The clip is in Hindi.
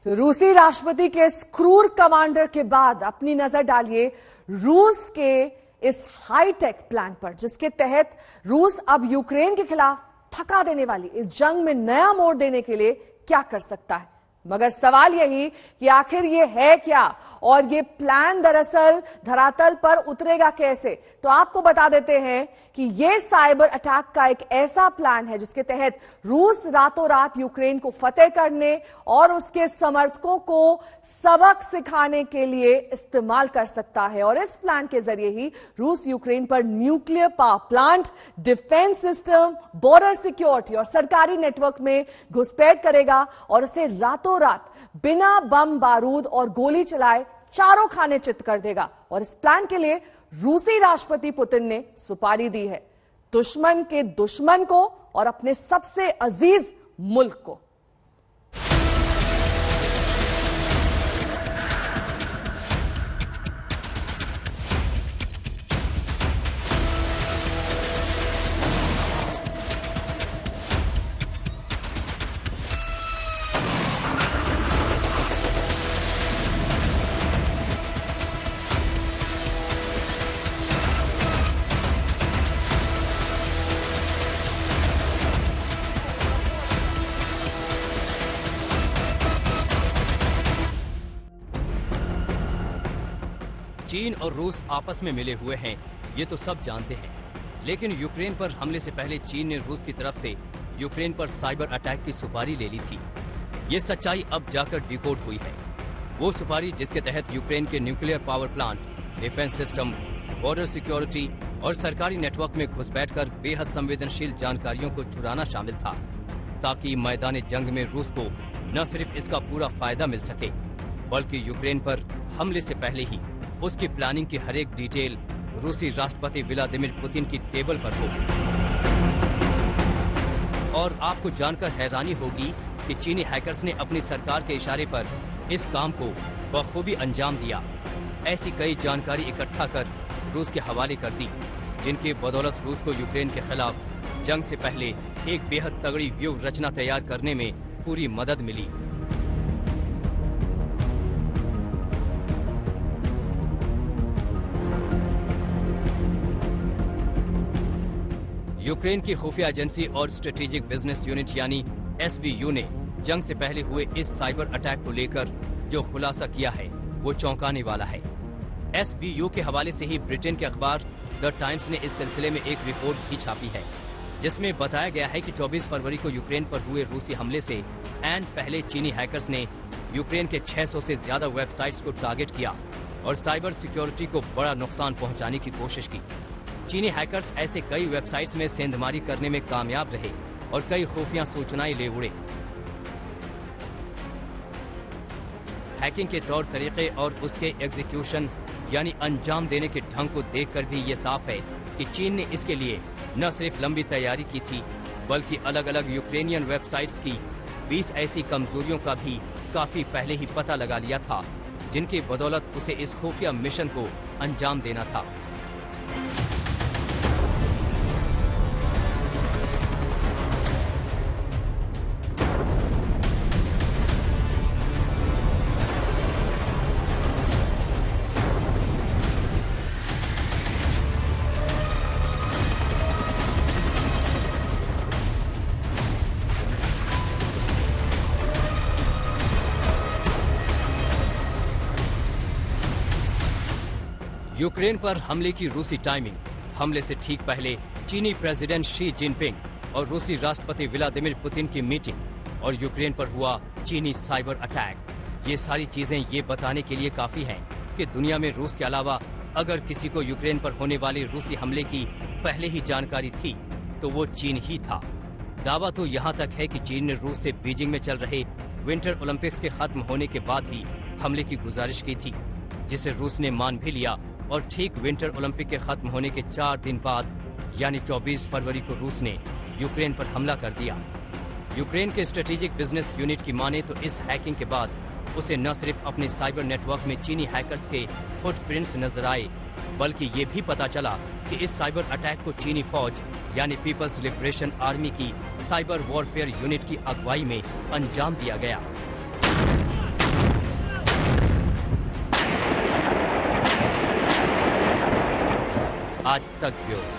तो रूसी राष्ट्रपति के इस क्रूर कमांडर के बाद अपनी नजर डालिए रूस के इस हाईटेक प्लान पर, जिसके तहत रूस अब यूक्रेन के खिलाफ थका देने वाली इस जंग में नया मोड़ देने के लिए क्या कर सकता है। मगर सवाल यही कि आखिर ये है क्या और ये प्लान दरअसल धरातल पर उतरेगा कैसे। तो आपको बता देते हैं कि ये साइबर अटैक का एक ऐसा प्लान है जिसके तहत रूस रातों रात यूक्रेन को फतेह करने और उसके समर्थकों को सबक सिखाने के लिए इस्तेमाल कर सकता है। और इस प्लान के जरिए ही रूस यूक्रेन पर nuclear power plant, defence system, border security और सरकारी नेटवर्क में घुसपैठ करेगा और उसे रातों रात बिना बम बारूद और गोली चलाए चारों खाने चित कर देगा। और इस प्लान के लिए रूसी राष्ट्रपति पुतिन ने सुपारी दी है, दुश्मन के दुश्मन को और अपने सबसे अजीज मुल्क को। चीन और रूस आपस में मिले हुए हैं, ये तो सब जानते हैं। लेकिन यूक्रेन पर हमले से पहले चीन ने रूस की तरफ से यूक्रेन पर साइबर अटैक की सुपारी ले ली थी। ये सच्चाई अब जाकर डिकोड हुई है। वो सुपारी जिसके तहत यूक्रेन के nuclear power plant, defence system, border security और सरकारी नेटवर्क में घुसपैठ कर बेहद संवेदनशील जानकारियों को चुराना शामिल था, ताकि मैदान जंग में रूस को न सिर्फ इसका पूरा फायदा मिल सके, बल्कि यूक्रेन पर हमले से पहले ही उसकी प्लानिंग की हर एक डिटेल रूसी राष्ट्रपति व्लादिमीर पुतिन की टेबल पर हो। और आपको जानकर हैरानी होगी कि चीनी हैकर्स ने अपनी सरकार के इशारे पर इस काम को बखूबी अंजाम दिया। ऐसी कई जानकारी इकट्ठा कर रूस के हवाले कर दी, जिनकी बदौलत रूस को यूक्रेन के खिलाफ जंग से पहले एक बेहद तगड़ी व्यूह रचना तैयार करने में पूरी मदद मिली। यूक्रेन की खुफिया एजेंसी और स्ट्रेटेजिक बिजनेस यूनिट यानी SBU ने जंग से पहले हुए इस साइबर अटैक को लेकर जो खुलासा किया है वो चौंकाने वाला है। SBU के हवाले से ही ब्रिटेन के अखबार द टाइम्स ने इस सिलसिले में एक रिपोर्ट भी छापी है, जिसमें बताया गया है कि 24 फरवरी को यूक्रेन पर हुए रूसी हमले से ऐन पहले चीनी हैकर्स ने यूक्रेन के 600 से ज्यादा वेबसाइट्स को टारगेट किया और साइबर सिक्योरिटी को बड़ा नुकसान पहुंचाने की कोशिश की। चीनी हैकर्स ऐसे कई वेबसाइट्स में सेंधमारी करने में कामयाब रहे और कई खुफिया सूचनाएं ले उड़े। हैकिंग के तौर तरीके और उसके एग्जीक्यूशन यानी अंजाम देने के ढंग को देखकर भी ये साफ है कि चीन ने इसके लिए न सिर्फ लंबी तैयारी की थी, बल्कि अलग अलग यूक्रेनियन वेबसाइट्स की 20 ऐसी कमजोरियों का भी काफी पहले ही पता लगा लिया था, जिनकी बदौलत उसे इस खुफिया मिशन को अंजाम देना था। यूक्रेन पर हमले की रूसी टाइमिंग। हमले से ठीक पहले चीनी प्रेसिडेंट शी जिनपिंग और रूसी राष्ट्रपति व्लादिमीर पुतिन की मीटिंग और यूक्रेन पर हुआ चीनी साइबर अटैक। ये सारी चीजें ये बताने के लिए काफी हैं कि दुनिया में रूस के अलावा अगर किसी को यूक्रेन पर होने वाले रूसी हमले की पहले ही जानकारी थी तो वो चीन ही था। दावा तो यहाँ तक है कि चीन ने रूस से बीजिंग में चल रहे विंटर ओलंपिक्स के खत्म होने के बाद ही हमले की गुजारिश की थी, जिसे रूस ने मान भी लिया। और ठीक विंटर ओलंपिक के खत्म होने के 4 दिन बाद यानी 24 फरवरी को रूस ने यूक्रेन पर हमला कर दिया। यूक्रेन के स्ट्रेटेजिक बिजनेस यूनिट की माने तो इस हैकिंग के बाद उसे न सिर्फ अपने साइबर नेटवर्क में चीनी हैकर्स के फुटप्रिंट्स नजर आए, बल्कि ये भी पता चला कि इस साइबर अटैक को चीनी फौज यानी पीपल्स लिबरेशन आर्मी की साइबर वॉरफेयर यूनिट की अगुवाई में अंजाम दिया गया। आज तक ब्यूरो।